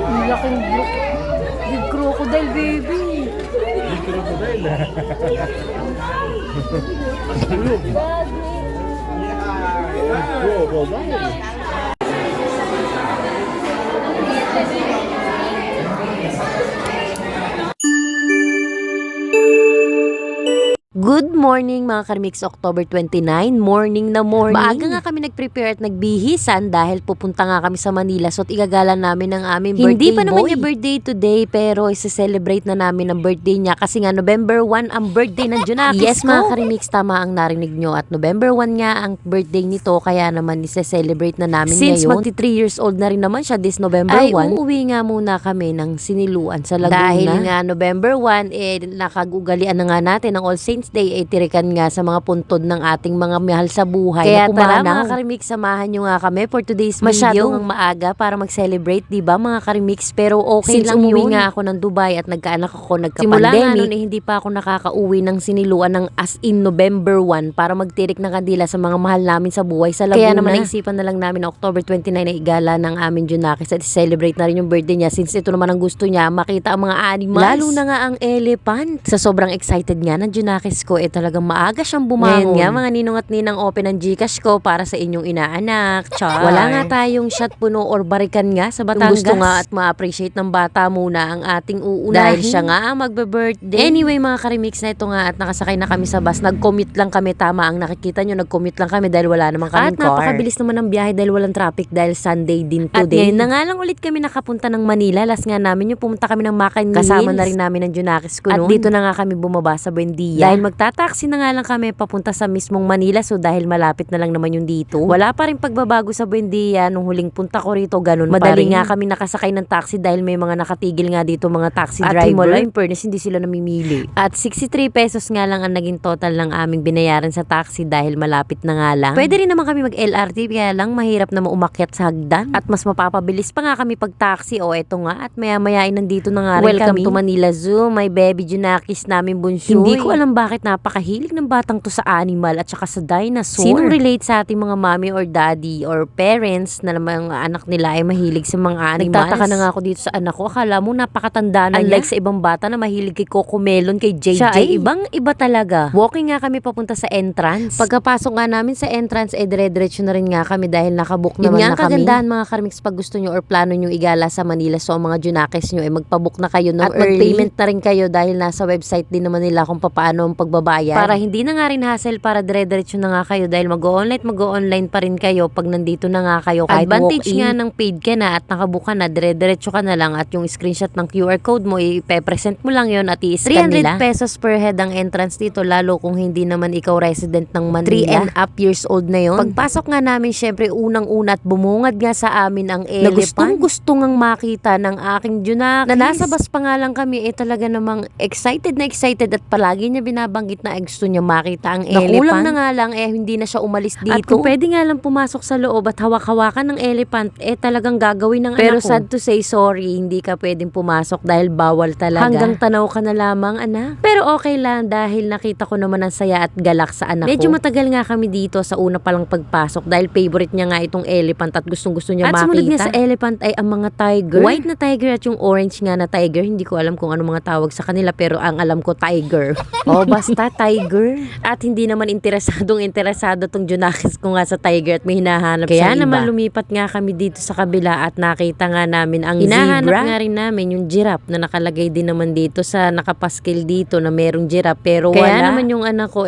Ang laking big crocodile, baby. Big crocodile. Crocodile. Good morning mga Karimix, October 29, morning na morning. Maaga nga kami nag-prepare at nagbihisan dahil pupunta nga kami sa Manila. So igagala namin ang aming birthday boy. Hindi pa naman niya birthday today pero isa-celebrate na namin ang birthday niya kasi nga November 1 ang birthday ng Junakis. Yes mga Karimix, tama ang narinig nyo at November 1 nga ang birthday nito kaya naman isa-celebrate na namin ngayon. Since magti 3 years old na rin naman siya this November 1, ay uuwi nga muna kami ng Siniluan sa Laguna. Dahil nga November 1 nakagugalian na nga natin ang All Saints Day tirikan nga sa mga puntod ng ating mga mahal sa buhay. Kaya tara mga Karimix, samahan nyo nga kami for today's video. Masyadong maaga para mag-celebrate, diba mga Karimix? Pero okay lang yun. Since umuwi nga ako ng Dubai at nagkaanak ako, nagka-pandemic. Simula nga nun hindi pa ako nakakauwi ng Siniluan ng as in November 1 para magtirik ng kandila sa mga mahal namin sa buhay sa Laguna. Kaya naman naisipan na lang namin na October 29 na igala ng aming Junakis at celebrate na rin yung birthday niya since ito naman ang gusto niya, makita ang mga animals. Lalo na nga ang elephant. Sa sobrang excited nga ng Junakis ko, talagang maaga siyang bumangon. Ngayon nga mga ninong at ninang open ang Gcash ko para sa inyong inaanak. Char. Wala nga tayong shot puno or barikan nga sa Batangas. Gusto nga at ma-appreciate ng bata muna ang ating uunahin. Dahil siya nga ang magbe-birthday. Anyway mga Karimix, na ito nga at nakasakay na kami sa bus. Nag-commute lang kami, tama ang nakikita nyo. Nag-commute lang kami dahil wala namang kaming car. At napakabilis naman ang biyahe dahil walang traffic dahil Sunday din today. At ngayon na nga lang ulit kami nakapunta ng Manila. Last nga namin yung pumunta kami ng Macan Hills. Kasama na rin namin ng Junakis ko noon. At dito na nga kami bumaba sa Buendia. Dahil magtataksi na nga lang kami papunta sa mismong Manila, so dahil malapit na lang naman yung dito. Wala pa rin pagbabago sa Buendia nung huling punta ko rito, ganun madali nga kami nakasakay ng taxi dahil may mga nakatigil nga dito mga taxi driver. At himala in fairness, hindi sila namimili. At 63 pesos nga lang ang naging total ng aming binayaran sa taxi dahil malapit na nga lang. Pwede rin naman kami mag-LRT kaya lang mahirap na umakyat sa hagdan. At mas mapapabilis pa nga kami pag taxi. O eto nga at maya-maya ay nandito na nga rin Welcome kami. To Manila Zoo, my baby Junakis namin bunso. Hindi ko alam bakit napakahilig ng batang to sa animal at saka sa dinosaur. Sino relate sa ating mga mommy or daddy or parents na naman ang anak nila ay mahilig sa mga animals? Nagtataka na nga ako dito sa anak ko. Akala mo napakatanda na unlike sa ibang bata na mahilig kay Cocomelon, kay JJ. Siya ay ibang-iba talaga. Walking nga kami papunta sa entrance. Pagkapasok nga namin sa entrance, dire-diretso na rin nga kami dahil nakabook naman na kami. Yun nga kagandahan mga Karimix pag gusto nyo or plano nyo igala sa Manila. So ang mga Junakis nyo ay magpabook na kayo no at early. Mag-payment na rin kayo dahil nasa website din naman nila kung paano ang pagbabayad. Para hindi na nga rin hassle para dire-diretso na nga kayo dahil mag-o-online pa rin kayo pag nandito na nga kayo. Kahit advantage nga ng paid ka na at nakabook ka na, dire-diretso ka na lang at yung screenshot ng QR code mo, ipe-present mo lang yon at i-scan nila. 300 pesos per head ang entrance dito lalo kung hindi naman ikaw resident ng Manila. 3 and up years old na yon. Pagpasok nga namin, syempre unang-una at bumungad nga sa amin ang elephant. Na gusto ngang makita ng aking Junakis. Na nasa bus pa nga lang kami, talaga namang excited at palagi niya binabanggit na gusto niya makita ang elephant. Nakulang na nga lang hindi na siya umalis dito. At kung pwede nga lang pumasok sa loob at hawak-hawakan ng elephant, talagang gagawin ng pero anak ko. Pero sad to say, sorry, hindi ka pwedeng pumasok dahil bawal talaga. Hanggang tanaw ka na lamang, anak. Pero okay lang dahil nakita ko naman ang saya at galak sa anak ko. Medyo matagal nga kami dito sa una palang pagpasok dahil favorite niya nga itong elephant at gustong-gusto niya makita. At sumunod niya sa elephant ay ang mga tiger. White na tiger at yung orange nga na tiger. Hindi ko alam kung ano mga tawag sa kanila pero ang alam ko tiger. O basta tiger. At hindi naman interesado tong Junakis ko nga sa tiger at may hinahanap sa iba. Kaya naman lumipat nga kami dito sa kabila at nakita nga namin ang hinahanap zebra. Nga rin namin yung giraffe na nakalagay din naman dito sa nakapaskil dito na merong giraffe pero kaya wala. Naman yung anak ko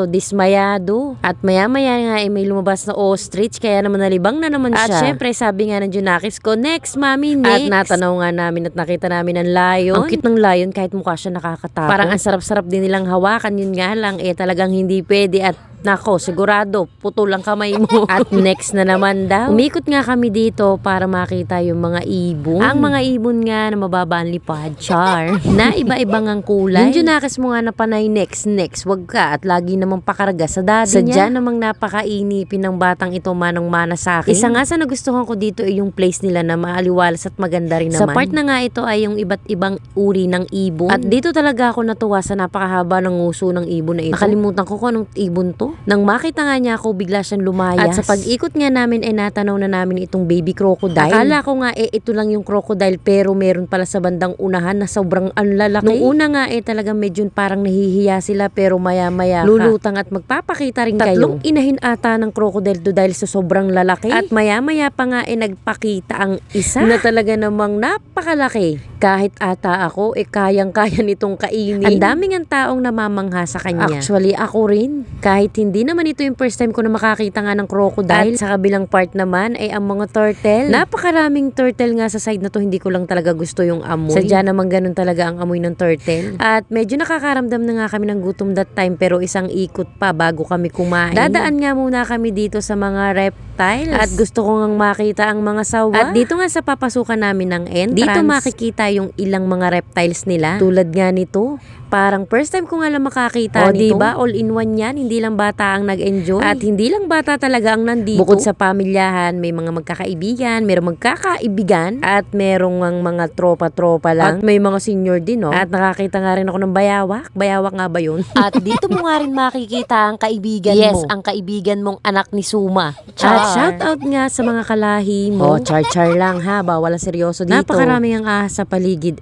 dismayado. At maya-maya nga may lumabas na ostrich kaya naman nalibang na naman siya. At syempre sabi nga ng Junakis ko, next mami, next. At natanaw nga namin at nakita namin ang lion. Ang cute ng lion kahit mukha siya nakakatakot. Parang ang sarap-sarap din nilang hawakan, yun nga lang talagang hindi pwede at nako, sigurado, putol ang kamay mo. At next na naman daw. Umikot nga kami dito para makita yung mga ibon. Ang mga ibon nga na mababa ang lipad, char. Na iba-ibang ang kulay. Yung Junakis mo nga na panay next, wag ka at lagi namang pakarga sa daddy niya. Sadya namang napakainipin ng batang ito manang-mana sa akin. Isa nga sa nagustuhan ko dito ay yung place nila na maaliwalas at maganda rin naman. Sa part na nga ito ay yung iba't ibang uri ng ibon. At dito talaga ako natuwa sa napakahaba ng nguso ng ibon na ito. Nakalimutan ko kung anong ibon to. dito. Nang makita nga niya ako, bigla siyang lumayas. At sa pag-ikot nga namin ay natanaw na namin itong baby crocodile. Akala ko nga ito lang yung crocodile, pero meron pala sa bandang unahan na sobrang lalaki. Nung una nga talagang medyo parang nahihiya sila, pero maya-maya lulutang at magpapakita rin kayo. Tatlong inahin ata ng crocodile to dahil sa sobrang lalaki. At maya-maya pa nga nagpakita ang isa na talaga namang napakalaki. Kahit ata ako, kayang-kaya nitong kainin. Ang daming ang taong namamangha sa kanya. Actually, ako rin. Kahit hindi naman ito yung first time ko na makakita nga ng crocodile. At sa kabilang part naman ay ang mga turtle. Napakaraming turtle nga sa side na to. Hindi ko lang talaga gusto yung amoy. Sadya naman ganun talaga ang amoy ng turtle. At medyo nakakaramdam na nga kami ng gutom that time, pero isang ikot pa bago kami kumain. Dadaan nga muna kami dito sa mga reptiles. At gusto ko ngang makita ang mga sawa. At dito nga sa papasukan namin ng entrance, dito makikita yung ilang mga reptiles nila. Tulad nga nito. Parang first time ko nga lang makakita nito. Diba? All in one yan. Hindi lang bata ang nag-enjoy. At hindi lang bata talaga ang nandito. Bukod sa pamilyahan, may mga magkakaibigan, merong magkakaibigan, at merong mga tropa-tropa lang. At may mga senior din, no? At nakakita nga rin ako ng bayawak. Bayawak nga ba yun? At dito mo nga rin makikita ang kaibigan mo. Yes, ang kaibigan mong anak ni Suma. At shout out nga sa mga kalahi mo. Char-char lang ha. Bawal ang seryoso dito. Napakaraming ang ahas sa paligid.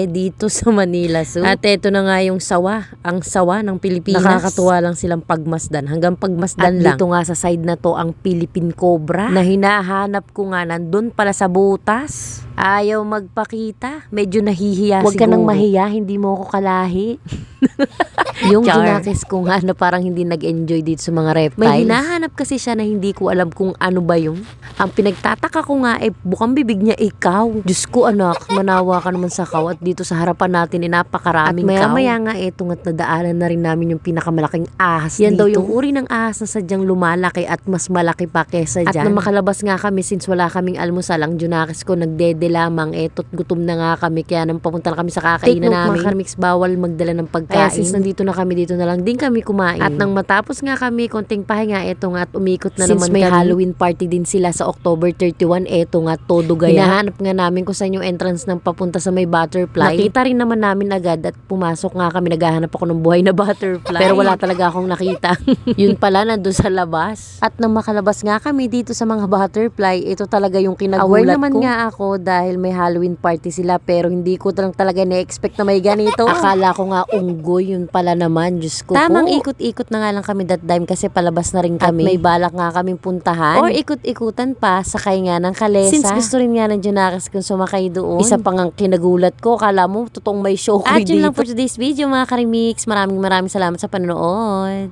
Dito sa Manila Zoo. At eto na nga yung sawa. Ang sawa ng Pilipinas. Nakakatuwa lang silang pagmasdan. Hanggang pagmasdan lang. At dito nga sa side na to ang Philippine Cobra. Na hinahanap ko nga nandun pala sa butas. Ayaw magpakita. Medyo nahihiya siguro. Huwag ka nang mahiya. Hindi mo ako kalahi. Yung ginakis ko nga na parang hindi nag-enjoy dito sa mga reptiles. May hinahanap kasi siya na hindi ko alam kung ano ba yun. Ang pinagtataka ko nga bukang bibig niya ikaw. Diyos ko anak, manawa ka naman sa kaw. At dito sa harapan natin napakaraming kaw. At maya nga tungat na daanan na rin namin yung pinakamalaking ahas yan dito. Yan daw yung uri ng ahas na sadyang lumalaki at mas malaki pa kesa dyan. At na makalabas nga kami since wala kaming almusal, ang junakis ko nagdede lamang to't gutom na nga kami. Kaya nang papunta na kami sa kakainan namin. Mga Karmix, bawal magdala ng pagkain. Kaya since nandito na kami, dito na lang din kami kumain. At nang matapos nga kami, konting pahinga, nga at umikot na since naman may kami. Halloween party din sila sa October 31, nga todo gaya. Hinahanap nga namin kung saan yung entrance ng papunta sa may butterfly. Nakita rin naman namin agad at pumasok nga kami, naghahanap ako ng buhay na butterfly. Pero wala talaga akong nakita. Yun pala, nandun sa labas. At nang makalabas nga kami dito sa mga butterfly, ito talaga yung kinagulat ko. Aware naman nga ako dahil may Halloween party sila, pero hindi ko lang talaga na-expect na may ganito. Akala ko nga unggoy, yun pala naman, Diyos ko. Tamang ikot-ikot na nga lang kami that time kasi palabas na rin kami. At may balak nga kaming puntahan or ikot-ikutan pa, sakay nga ng kalesa. Since gusto rin nga ng Junakis kung sumakay doon. Isa pang ang kinagulat ko, kala mo totoong may show ko dito. At yun lang for today's video mga Karimix. Maraming salamat sa panonood.